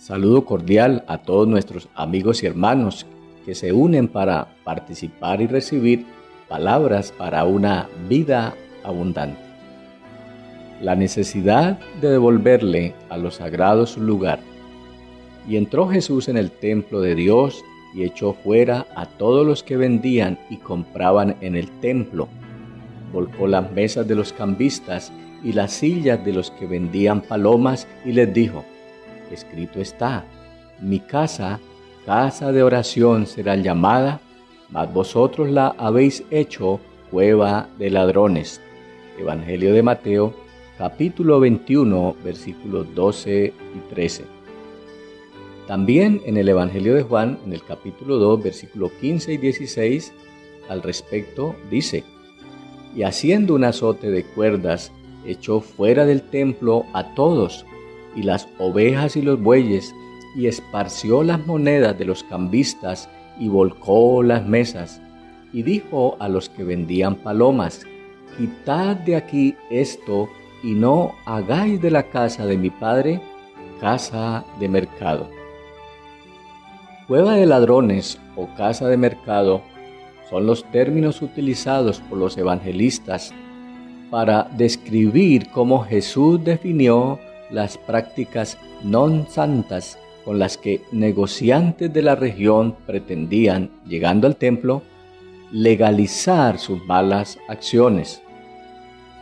Saludo cordial a todos nuestros amigos y hermanos que se unen para participar y recibir palabras para una vida abundante. La necesidad de devolverle a lo sagrado su lugar. Y entró Jesús en el templo de Dios y echó fuera a todos los que vendían y compraban en el templo. Volcó las mesas de los cambistas y las sillas de los que vendían palomas y les dijo: escrito está, mi casa, casa de oración será llamada, mas vosotros la habéis hecho cueva de ladrones. Evangelio de Mateo, capítulo 21, versículos 12 y 13. También en el Evangelio de Juan, en el capítulo 2, versículos 15 y 16, al respecto dice: y haciendo un azote de cuerdas, echó fuera del templo a todos, y las ovejas y los bueyes, y esparció las monedas de los cambistas, y volcó las mesas, y dijo a los que vendían palomas: quitad de aquí esto, y no hagáis de la casa de mi padre casa de mercado. Cueva de ladrones o casa de mercado son los términos utilizados por los evangelistas para describir cómo Jesús definió las prácticas non santas con las que negociantes de la región pretendían, llegando al templo, legalizar sus malas acciones.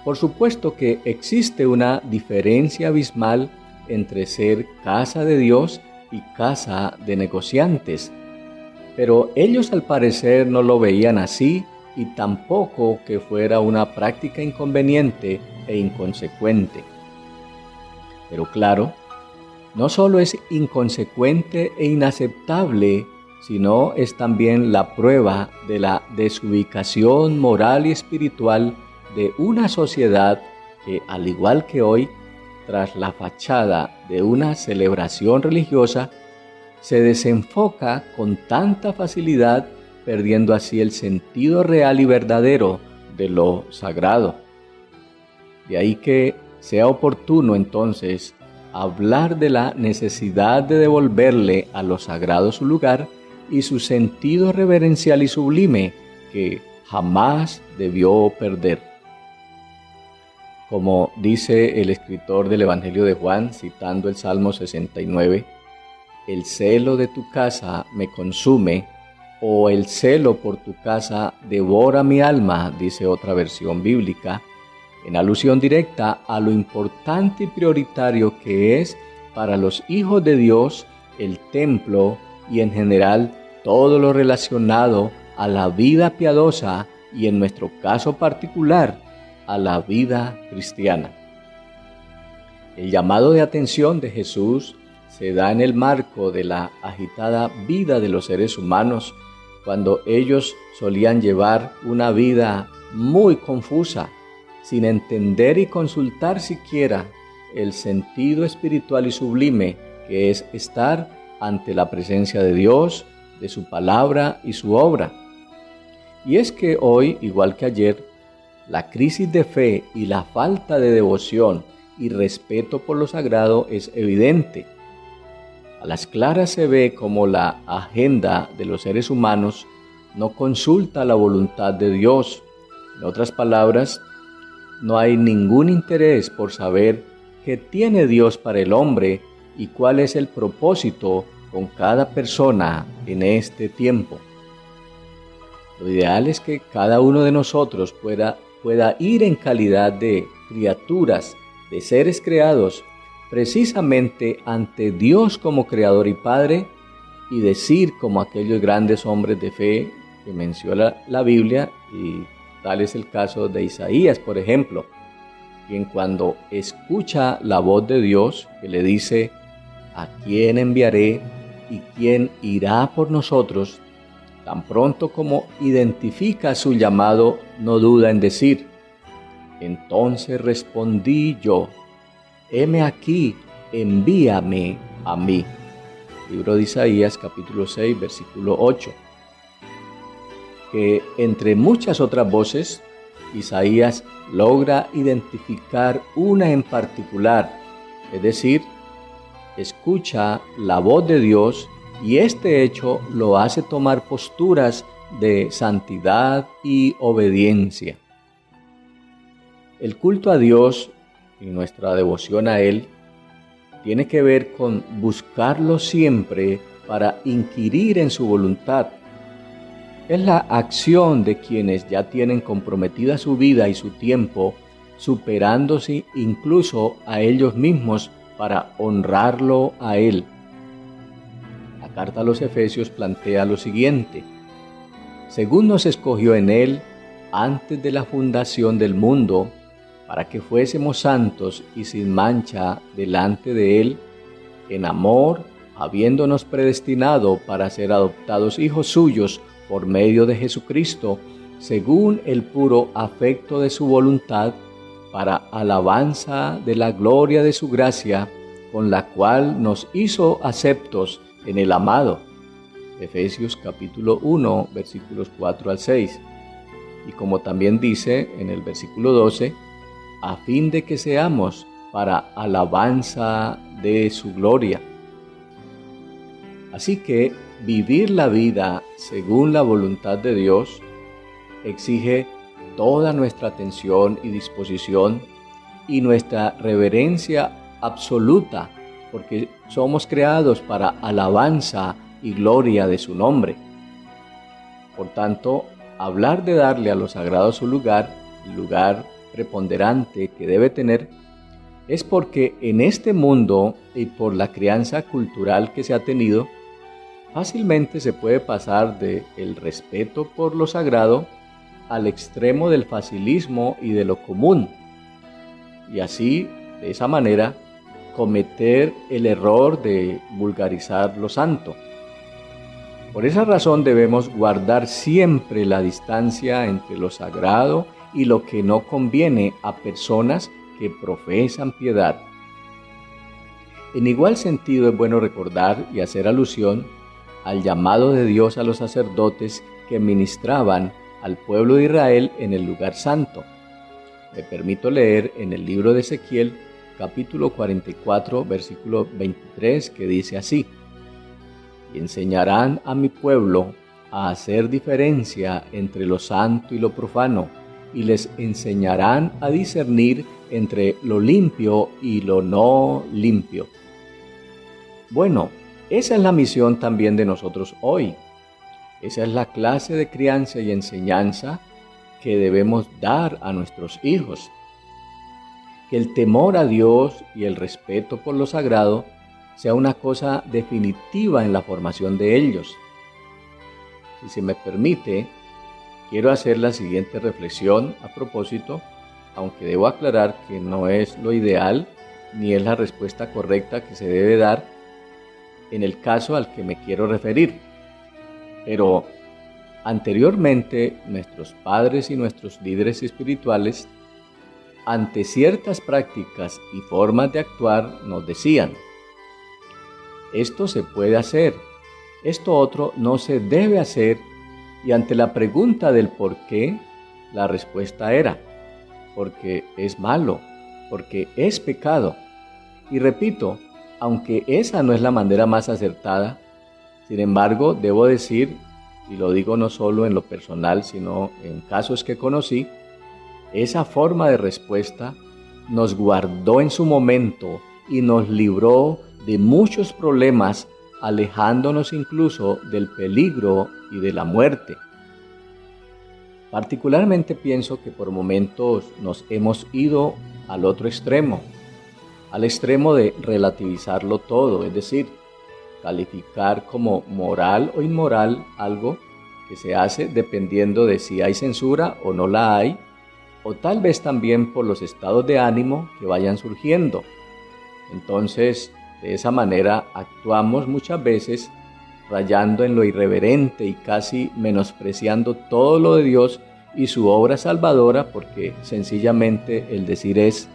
Por supuesto que existe una diferencia abismal entre ser casa de Dios y casa de negociantes, pero ellos al parecer no lo veían así y tampoco que fuera una práctica inconveniente e inconsecuente. Pero claro, no solo es inconsecuente e inaceptable, sino es también la prueba de la desubicación moral y espiritual de una sociedad que, al igual que hoy, tras la fachada de una celebración religiosa, se desenfoca con tanta facilidad, perdiendo así el sentido real y verdadero de lo sagrado. De ahí que sea oportuno entonces hablar de la necesidad de devolverle a lo sagrado su lugar y su sentido reverencial y sublime que jamás debió perder. Como dice el escritor del Evangelio de Juan, citando el Salmo 69, el celo de tu casa me consume, o el celo por tu casa devora mi alma, dice otra versión bíblica, en alusión directa a lo importante y prioritario que es para los hijos de Dios el templo y en general todo lo relacionado a la vida piadosa y en nuestro caso particular a la vida cristiana. El llamado de atención de Jesús se da en el marco de la agitada vida de los seres humanos, cuando ellos solían llevar una vida muy confusa, sin entender y consultar siquiera el sentido espiritual y sublime que es estar ante la presencia de Dios, de su palabra y su obra. Y es que hoy, igual que ayer, la crisis de fe y la falta de devoción y respeto por lo sagrado es evidente. A las claras se ve como la agenda de los seres humanos no consulta la voluntad de Dios. En otras palabras, no hay ningún interés por saber qué tiene Dios para el hombre y cuál es el propósito con cada persona en este tiempo. Lo ideal es que cada uno de nosotros pueda ir en calidad de criaturas, de seres creados, precisamente ante Dios como Creador y Padre, y decir como aquellos grandes hombres de fe que menciona la Biblia, y tal es el caso de Isaías, por ejemplo, quien cuando escucha la voz de Dios, que le dice: ¿a quién enviaré y quién irá por nosotros?, tan pronto como identifica su llamado, no duda en decir: entonces respondí yo, heme aquí, envíame a mí. Libro de Isaías, capítulo 6, versículo 8. Que entre muchas otras voces, Isaías logra identificar una en particular, es decir, escucha la voz de Dios y este hecho lo hace tomar posturas de santidad y obediencia. El culto a Dios y nuestra devoción a Él tiene que ver con buscarlo siempre para inquirir en su voluntad. Es la acción de quienes ya tienen comprometida su vida y su tiempo, superándose incluso a ellos mismos para honrarlo a Él. La carta a los Efesios plantea lo siguiente: según nos escogió en Él antes de la fundación del mundo, para que fuésemos santos y sin mancha delante de Él, en amor, habiéndonos predestinado para ser adoptados hijos suyos por medio de Jesucristo, según el puro afecto de su voluntad, para alabanza de la gloria de su gracia, con la cual nos hizo aceptos en el amado. Efesios capítulo 1, versículos 4 al 6. Y como también dice en el versículo 12, a fin de que seamos para alabanza de su gloria. Así que vivir la vida según la voluntad de Dios exige toda nuestra atención y disposición y nuestra reverencia absoluta, porque somos creados para alabanza y gloria de su nombre. Por tanto, hablar de darle a lo sagrado su lugar, el lugar preponderante que debe tener, es porque en este mundo y por la crianza cultural que se ha tenido, fácilmente se puede pasar del respeto por lo sagrado al extremo del facilismo y de lo común, y así, de esa manera, cometer el error de vulgarizar lo santo. Por esa razón debemos guardar siempre la distancia entre lo sagrado y lo que no conviene a personas que profesan piedad. En igual sentido es bueno recordar y hacer alusión al llamado de Dios a los sacerdotes que ministraban al pueblo de Israel en el lugar santo. Me permito leer en el libro de Ezequiel, capítulo 44, versículo 23, que dice así: y enseñarán a mi pueblo a hacer diferencia entre lo santo y lo profano, y les enseñarán a discernir entre lo limpio y lo no limpio. Bueno, esa es la misión también de nosotros hoy. Esa es la clase de crianza y enseñanza que debemos dar a nuestros hijos. Que el temor a Dios y el respeto por lo sagrado sea una cosa definitiva en la formación de ellos. Si se me permite, quiero hacer la siguiente reflexión a propósito, aunque debo aclarar que no es lo ideal ni es la respuesta correcta que se debe dar en el caso al que me quiero referir. Pero anteriormente nuestros padres y nuestros líderes espirituales, ante ciertas prácticas y formas de actuar, nos decían: esto se puede hacer, esto otro no se debe hacer, y ante la pregunta del por qué, la respuesta era: porque es malo, porque es pecado. Y repito, aunque esa no es la manera más acertada, sin embargo, debo decir, y lo digo no solo en lo personal, sino en casos que conocí, esa forma de respuesta nos guardó en su momento y nos libró de muchos problemas, alejándonos incluso del peligro y de la muerte. Particularmente pienso que por momentos nos hemos ido al otro extremo, al extremo de relativizarlo todo, es decir, calificar como moral o inmoral algo que se hace dependiendo de si hay censura o no la hay, o tal vez también por los estados de ánimo que vayan surgiendo. Entonces, de esa manera actuamos muchas veces rayando en lo irreverente y casi menospreciando todo lo de Dios y su obra salvadora, porque sencillamente el decir es: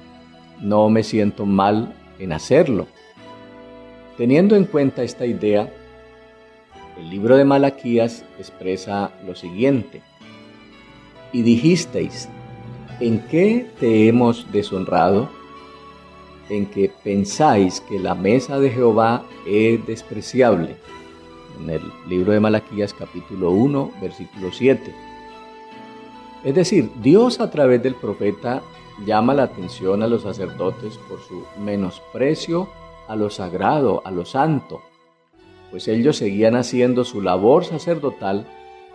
no me siento mal en hacerlo. Teniendo en cuenta esta idea, el libro de Malaquías expresa lo siguiente: y dijisteis, ¿en qué te hemos deshonrado? en que pensáis que la mesa de Jehová es despreciable. En el libro de Malaquías capítulo 1, versículo 7. Es decir, Dios a través del profeta llama la atención a los sacerdotes por su menosprecio a lo sagrado, a lo santo, pues ellos seguían haciendo su labor sacerdotal,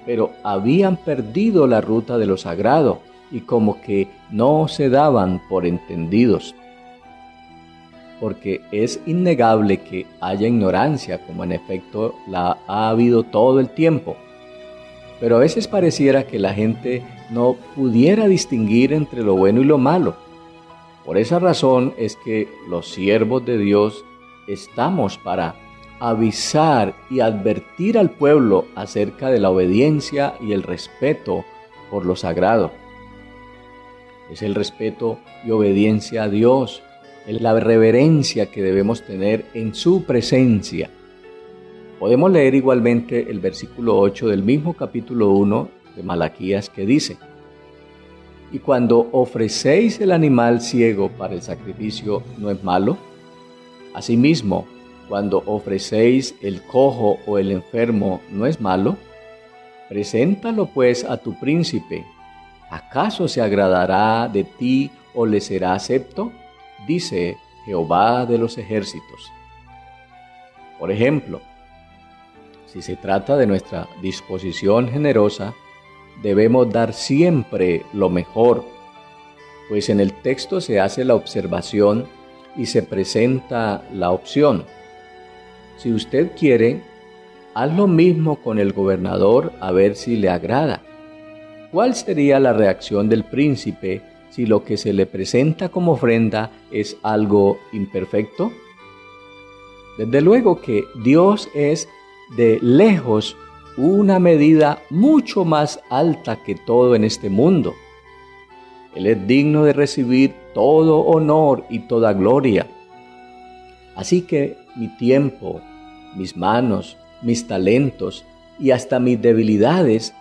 pero habían perdido la ruta de lo sagrado y como que no se daban por entendidos. Porque es innegable que haya ignorancia, como en efecto la ha habido todo el tiempo. Pero a veces pareciera que la gente no pudiera distinguir entre lo bueno y lo malo. Por esa razón es que los siervos de Dios estamos para avisar y advertir al pueblo acerca de la obediencia y el respeto por lo sagrado. Es el respeto y obediencia a Dios, es la reverencia que debemos tener en su presencia. Podemos leer igualmente el versículo 8 del mismo capítulo 1 de Malaquías que dice: «Y cuando ofrecéis el animal ciego para el sacrificio, ¿no es malo? Asimismo, cuando ofrecéis el cojo o el enfermo, ¿no es malo? Preséntalo pues a tu príncipe. ¿Acaso se agradará de ti o le será acepto? Dice Jehová de los ejércitos». Por ejemplo, si se trata de nuestra disposición generosa, debemos dar siempre lo mejor, pues en el texto se hace la observación y se presenta la opción. Si usted quiere, haz lo mismo con el gobernador a ver si le agrada. ¿Cuál sería la reacción del príncipe si lo que se le presenta como ofrenda es algo imperfecto? Desde luego que Dios es de lejos una medida mucho más alta que todo en este mundo. Él es digno de recibir todo honor y toda gloria. Así que mi tiempo, mis manos, mis talentos y hasta mis debilidades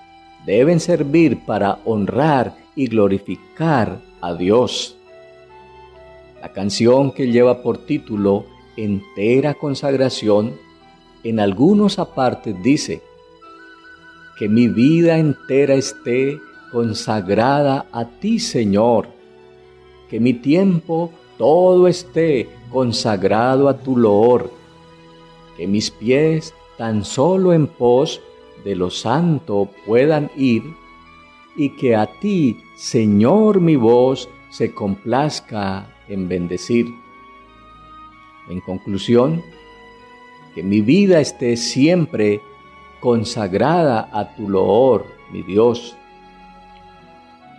deben servir para honrar y glorificar a Dios. La canción que lleva por título Entera Consagración, en algunos apartes dice: «Que mi vida entera esté consagrada a ti, Señor, que mi tiempo todo esté consagrado a tu loor, que mis pies tan solo en pos de lo santo puedan ir, y que a ti, Señor, mi voz se complazca en bendecir». En conclusión, que mi vida esté siempre consagrada a tu loor, mi Dios.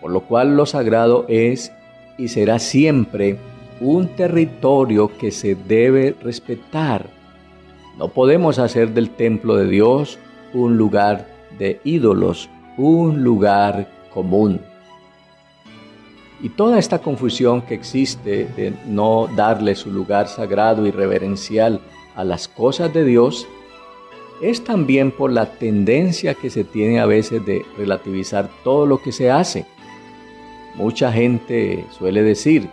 Por lo cual lo sagrado es y será siempre un territorio que se debe respetar. No podemos hacer del templo de Dios un lugar de ídolos, un lugar común. Y toda esta confusión que existe de no darle su lugar sagrado y reverencial a las cosas de Dios es también por la tendencia que se tiene a veces de relativizar todo lo que se hace. Mucha gente suele decir: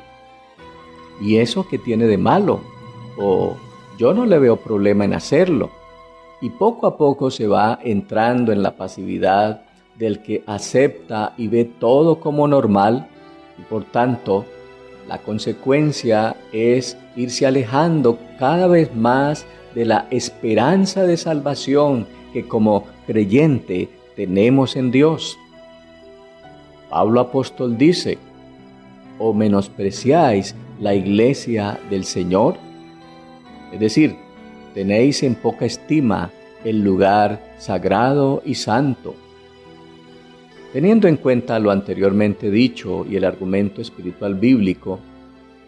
¿y eso qué tiene de malo? O yo no le veo problema en hacerlo. Y poco a poco se va entrando en la pasividad del que acepta y ve todo como normal, y por tanto la consecuencia es irse alejando cada vez más de la esperanza de salvación que como creyente tenemos en Dios. Pablo apóstol dice: ¿o menospreciáis la iglesia del Señor? Es decir, tenéis en poca estima el lugar sagrado y santo. Teniendo en cuenta lo anteriormente dicho y el argumento espiritual bíblico,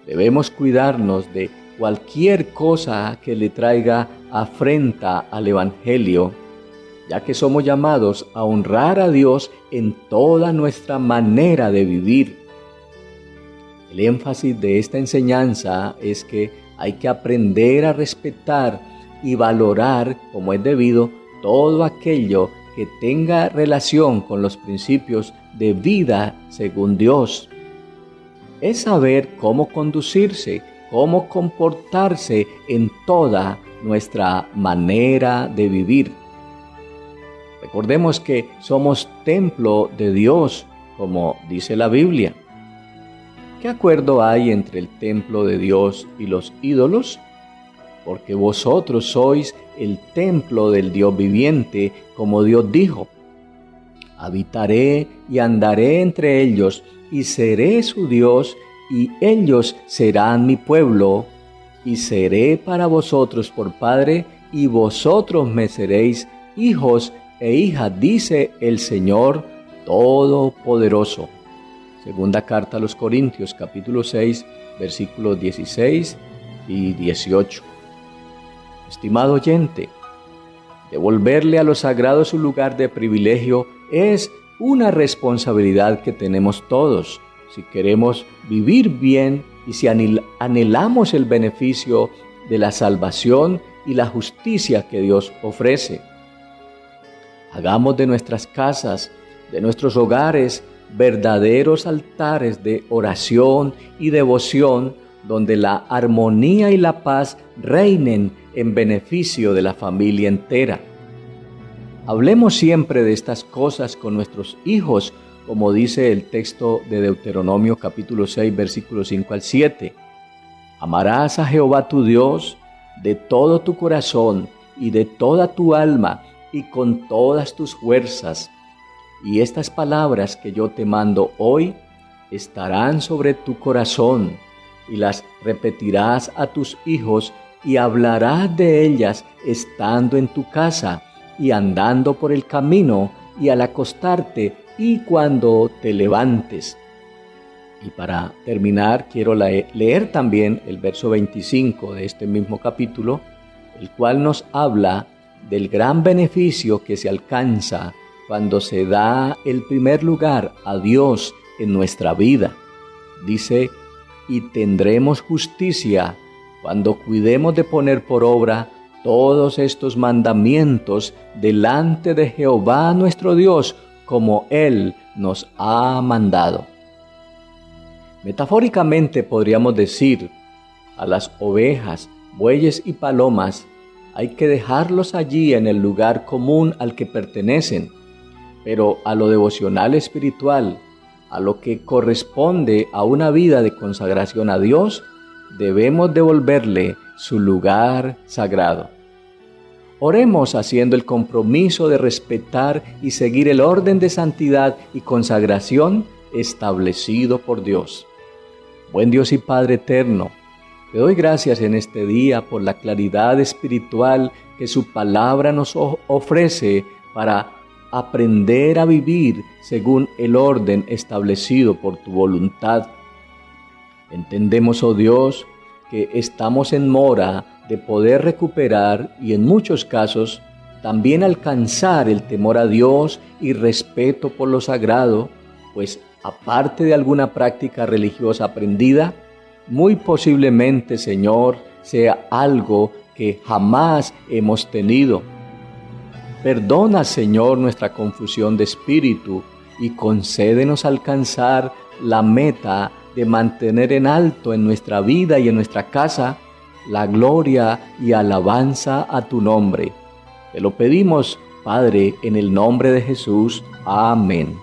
debemos cuidarnos de cualquier cosa que le traiga afrenta al Evangelio, ya que somos llamados a honrar a Dios en toda nuestra manera de vivir. El énfasis de esta enseñanza es que hay que aprender a respetar y valorar como es debido todo aquello que tenga relación con los principios de vida según Dios. Es saber cómo conducirse cómo comportarse en toda nuestra manera de vivir. Recordemos que somos templo de Dios, como dice la Biblia. ¿Qué acuerdo hay entre el templo de Dios y los ídolos? Porque vosotros sois el templo del Dios viviente, como Dios dijo: habitaré y andaré entre ellos, y seré su Dios, y ellos serán mi pueblo, y seré para vosotros por Padre, y vosotros me seréis hijos e hijas, dice el Señor Todopoderoso. Segunda carta a los Corintios, capítulo 6, versículos 16 y 18. Estimado oyente, devolverle a lo sagrado su lugar de privilegio es una responsabilidad que tenemos todos, si queremos vivir bien y si anhelamos el beneficio de la salvación y la justicia que Dios ofrece. Hagamos de nuestras casas, de nuestros hogares, verdaderos altares de oración y devoción, donde la armonía y la paz reinen en beneficio de la familia entera. Hablemos siempre de estas cosas con nuestros hijos, como dice el texto de Deuteronomio capítulo 6, versículos 5 al 7. Amarás a Jehová tu Dios de todo tu corazón y de toda tu alma y con todas tus fuerzas. Y estas palabras que yo te mando hoy estarán sobre tu corazón, y las repetirás a tus hijos, y hablarás de ellas estando en tu casa, y andando por el camino, y al acostarte, y cuando te levantes. Y para terminar, quiero leer también el verso 25 de este mismo capítulo, el cual nos habla del gran beneficio que se alcanza cuando se da el primer lugar a Dios en nuestra vida. Dice: y tendremos justicia cuando cuidemos de poner por obra todos estos mandamientos delante de Jehová nuestro Dios, como Él nos ha mandado. Metafóricamente podríamos decir: a las ovejas, bueyes y palomas hay que dejarlos allí en el lugar común al que pertenecen, pero a lo devocional espiritual, a lo que corresponde a una vida de consagración a Dios, debemos devolverle su lugar sagrado. Oremos haciendo el compromiso de respetar y seguir el orden de santidad y consagración establecido por Dios. Buen Dios y Padre eterno, te doy gracias en este día por la claridad espiritual que su palabra nos ofrece para aprender a vivir según el orden establecido por tu voluntad. Entendemos, oh Dios, que estamos en mora de poder recuperar y en muchos casos también alcanzar el temor a Dios y respeto por lo sagrado, pues aparte de alguna práctica religiosa aprendida, muy posiblemente, Señor, sea algo que jamás hemos tenido. Perdona, Señor, nuestra confusión de espíritu y concédenos alcanzar la meta de mantener en alto en nuestra vida y en nuestra casa la gloria y alabanza a tu nombre. Te lo pedimos, Padre, en el nombre de Jesús. Amén.